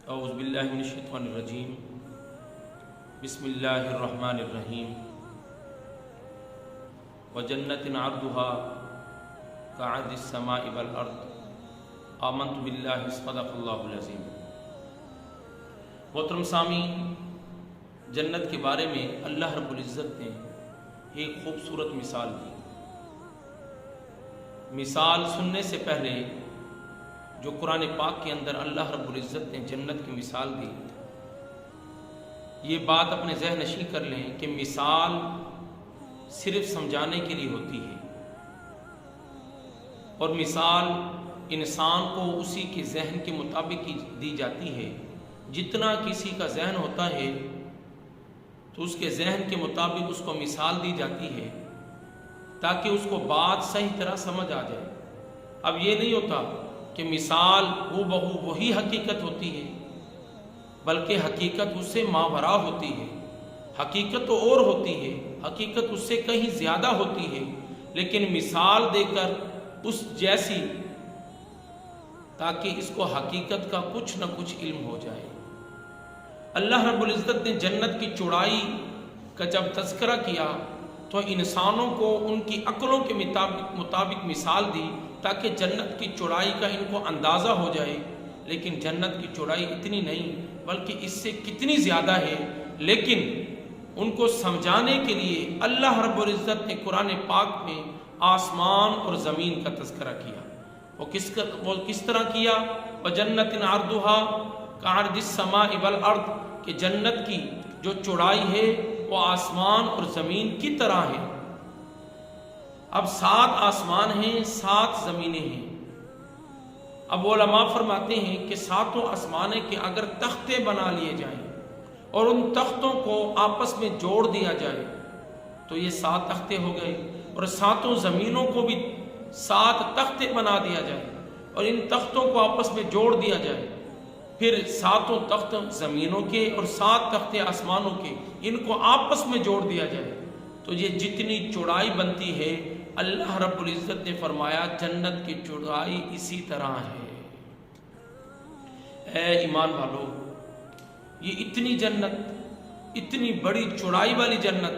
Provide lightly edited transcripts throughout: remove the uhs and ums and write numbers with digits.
اعوذ باللہ من الشیطان الرجیم بسم اللہ الرحمن الرحیم وجنت عرضها كعرض السماء والارض آمنت باللہ صدق اللہ العظیم۔ محترم سامعین، جنت کے بارے میں اللہ رب العزت نے ایک خوبصورت مثال دی۔ مثال سننے سے پہلے جو قرآن پاک کے اندر اللہ رب العزت نے جنت کی مثال دی، یہ بات اپنے ذہن نشین کر لیں کہ مثال صرف سمجھانے کے لیے ہوتی ہے، اور مثال انسان کو اسی کے ذہن کے مطابق دی جاتی ہے۔ جتنا کسی کا ذہن ہوتا ہے تو اس کے ذہن کے مطابق اس کو مثال دی جاتی ہے تاکہ اس کو بات صحیح طرح سمجھ آ جائے۔ اب یہ نہیں ہوتا کہ مثال ہو بہو وہی حقیقت ہوتی ہے، بلکہ حقیقت اس سے ماوراء ہوتی ہے۔ حقیقت تو اور ہوتی ہے، حقیقت اس سے کہیں زیادہ ہوتی ہے، لیکن مثال دے کر اس جیسی تاکہ اس کو حقیقت کا کچھ نہ کچھ علم ہو جائے۔ اللہ رب العزت نے جنت کی چوڑائی کا جب تذکرہ کیا تو انسانوں کو ان کی عقلوں کے مطابق مثال دی تاکہ جنت کی چوڑائی کا ان کو اندازہ ہو جائے، لیکن جنت کی چوڑائی اتنی نہیں بلکہ اس سے کتنی زیادہ ہے۔ لیکن ان کو سمجھانے کے لیے اللہ رب العزت نے قرآن پاک میں آسمان اور زمین کا تذکرہ کیا۔ وہ کس طرح کیا؟ وَجَنَّتٍ عَرْضُهَا كَعَرْضِ السَّمَاءِ وَالْأَرْضِ، کہ جنت کی جو چوڑائی ہے وہ آسمان اور زمین کی طرح ہے۔ اب 7 آسمان ہیں، 7 زمینیں ہیں۔ اب علماء فرماتے ہیں کہ 7 آسمانیں کے اگر تختے بنا لیے جائیں اور ان تختوں کو آپس میں جوڑ دیا جائے تو یہ 7 تختے ہو گئے، اور 7 زمینوں کو بھی 7 تختے بنا دیا جائے اور ان تختوں کو آپس میں جوڑ دیا جائے، پھر 7 تخت زمینوں کے اور 7 تختے آسمانوں کے، ان کو آپس میں جوڑ دیا جائے تو یہ جتنی چوڑائی بنتی ہے، اللہ رب العزت نے فرمایا جنت کی چوڑائی اسی طرح ہے۔ اے ایمان والو، یہ اتنی جنت، اتنی بڑی چوڑائی والی جنت،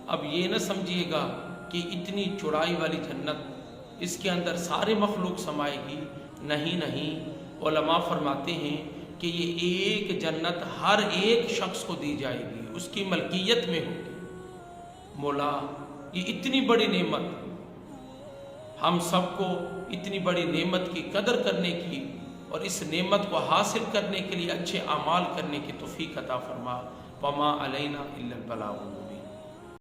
اب یہ نہ سمجھیے گا کہ اتنی چوڑائی والی جنت اس کے اندر سارے مخلوق سمائے گی، نہیں۔ علماء فرماتے ہیں کہ یہ ایک جنت ہر ایک شخص کو دی جائے گی، اس کی ملکیت میں ہوگی۔ مولا، یہ اتنی بڑی نعمت، ہم سب کو اتنی بڑی نعمت کی قدر کرنے کی اور اس نعمت کو حاصل کرنے کے لیے اچھے اعمال کرنے کی توفیق عطا فرما۔ وما علینا الا البلاغ۔